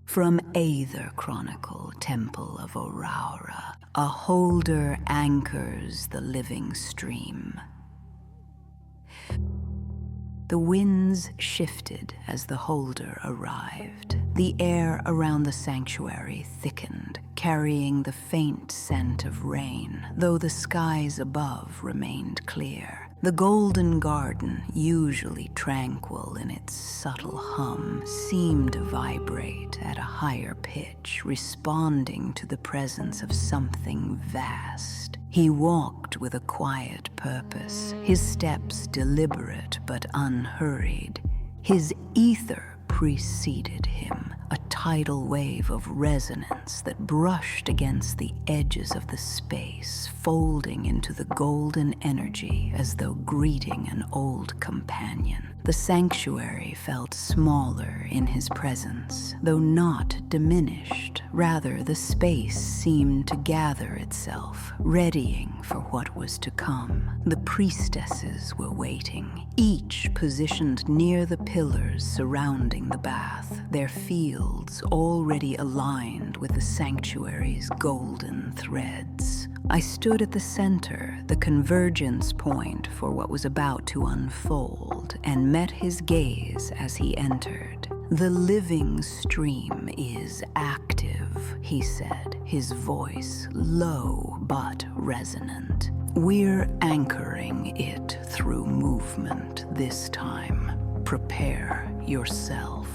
From Aethr Chronicle, Tmpl of Oraura, a holder anchors the living stream. The winds shifted as the holder arrived. The air around the sanctuary thickened, carrying the faint scent of rain, though the skies above remained clear. The golden garden, usually tranquil in its subtle hum, seemed to vibrate at a higher pitch, responding to the presence of something vast. He walked with a quiet purpose, his steps deliberate but unhurried. His ether preceded him, a tidal wave of resonance that brushed against the edges of the space, folding into the golden energy as though greeting an old companion. The sanctuary felt smaller in his presence, though not diminished. Rather, the space seemed to gather itself, readying for what was to come. The priestesses were waiting, each positioned near the pillars surrounding the bath, their fields already aligned with the sanctuary's golden threads. I stood at the center, the convergence point for what was about to unfold, and met his gaze as he entered. "The living stream is active," he said, his voice low but resonant. "We're anchoring it through movement this time. Prepare yourself."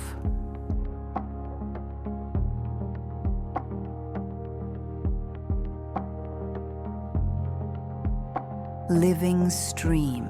Living stream.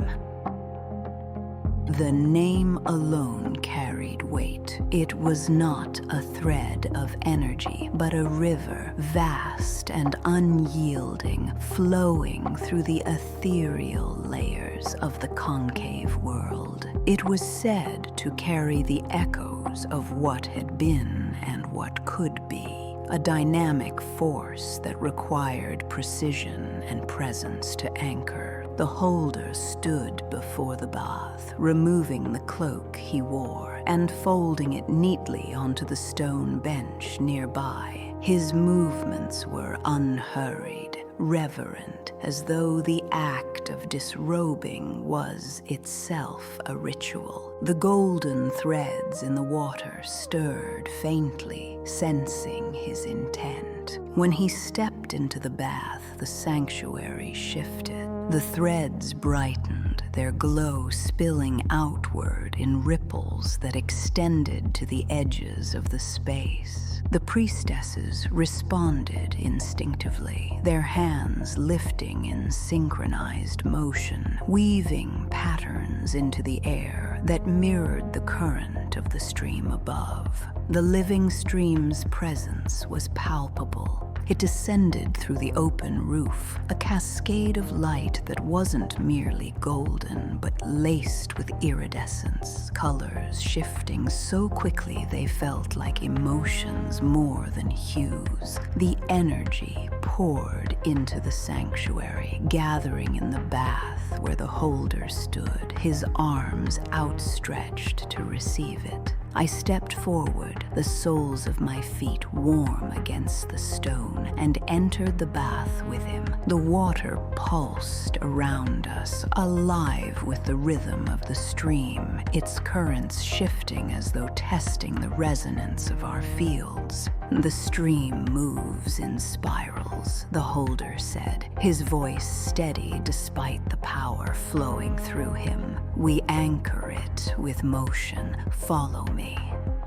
The name alone carried weight. It was not a thread of energy, but a river, vast and unyielding, flowing through the ethereal layers of the concave world. It was said to carry the echoes of what had been and what could be. A dynamic force that required precision and presence to anchor. The holder stood before the bath, removing the cloak he wore and folding it neatly onto the stone bench nearby. His movements were unhurried, reverent, as though the act of disrobing was itself a ritual. The golden threads in the water stirred faintly, sensing his intent. When he stepped into the bath, the sanctuary shifted. The threads brightened, their glow spilling outward in ripples that extended to the edges of the space. The priestesses responded instinctively, their hands lifting in synchronized motion, weaving patterns into the air that mirrored the current of the stream above. The living stream's presence was palpable. It descended through the open roof, a cascade of light that wasn't merely golden, but laced with iridescence, colors shifting so quickly they felt like emotions more than hues. The energy poured into the sanctuary, gathering in the bath where the holder stood, his arms outstretched to receive it. I stepped forward, the soles of my feet warm against the stone, and entered the bath with him. The water pulsed around us, alive with the rhythm of the stream, its currents shifting as though testing the resonance of our fields. "The stream moves in spirals," the holder said, his voice steady despite the power flowing through him. "We anchor it with motion. Follow me."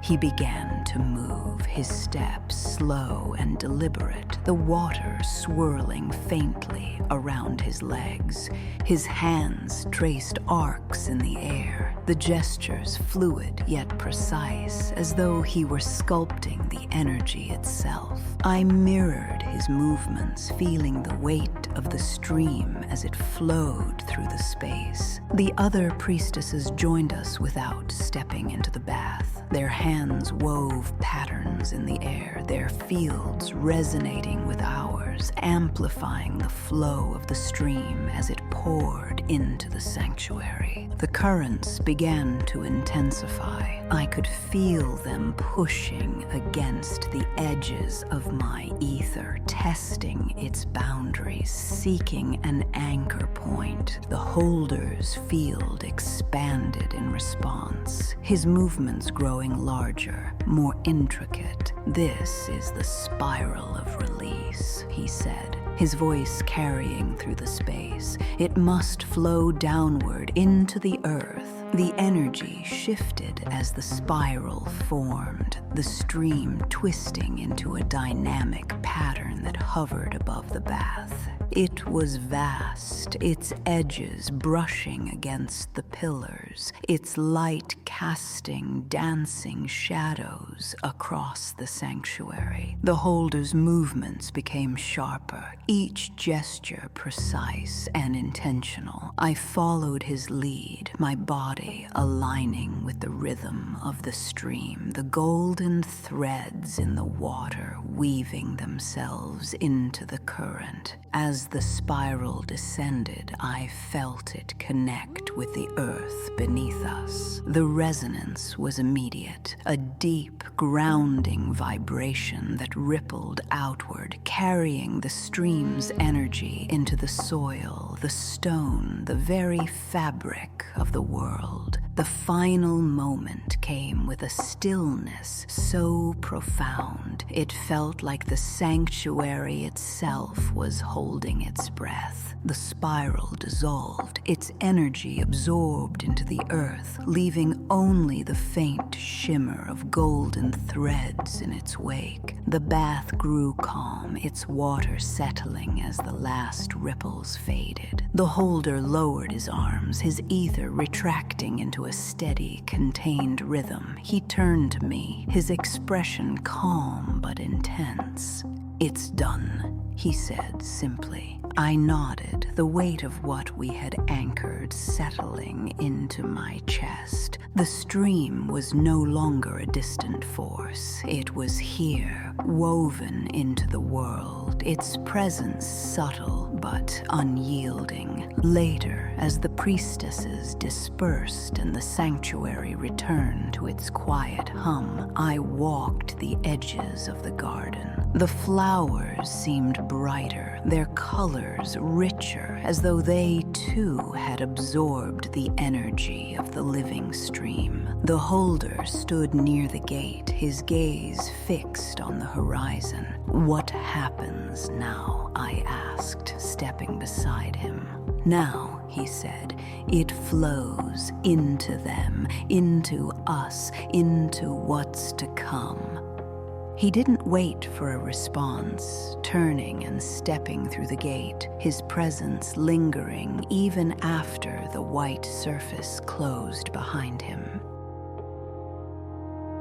He began to move, his steps slow and deliberate, the water swirling faintly around his legs. His hands traced arcs in the air, the gestures fluid yet precise, as though he were sculpting the energy itself. I mirrored his movements, feeling the weight of the stream as it flowed through the space. The other priestesses joined us without stepping into the bath. Their hands wove patterns in the air, their fields resonating with ours, amplifying the flow of the stream as it poured poured into the sanctuary. The currents began to intensify. I could feel them pushing against the edges of my ether, testing its boundaries, seeking an anchor point. The holder's field expanded in response, his movements growing larger, more intricate. "This is the spiral of release," he said, his voice carrying through the space. "It must flow downward into the earth." The energy shifted as the spiral formed, the stream twisting into a dynamic pattern that hovered above the bath. It was vast, its edges brushing against the pillars, its light casting dancing shadows across the sanctuary. The holder's movements became sharper, each gesture precise and intentional. I followed his lead, my body aligning with the rhythm of the stream, the golden threads in the water weaving themselves into the current. As the spiral descended, I felt it connect with the earth beneath us. The resonance was immediate, a deep, grounding vibration that rippled outward, carrying the stream's energy into the soil, the stone, the very fabric of the world. The final moment came with a stillness so profound, it felt like the sanctuary itself was holding its breath. The spiral dissolved, its energy absorbed into the earth, leaving only the faint shimmer of golden threads in its wake. The bath grew calm, its water settling as the last ripples faded. The holder lowered his arms, his ether retracting into a steady, contained rhythm. He turned to me, his expression calm but intense. "It's done," he said simply. I nodded, the weight of what we had anchored settling into my chest. The stream was no longer a distant force. It was here, woven into the world, its presence subtle but unyielding. Later, as the priestesses dispersed and the sanctuary returned to its quiet hum, I walked the edges of the garden. The flowers seemed brighter, their colors richer, as though they too had absorbed the energy of the living stream. The holder stood near the gate, his gaze fixed on the horizon. "What happens now?" I asked, stepping beside him. "Now," he said, "it flows into them, into us, into what's to come." He didn't wait for a response, turning and stepping through the gate, his presence lingering even after the white surface closed behind him.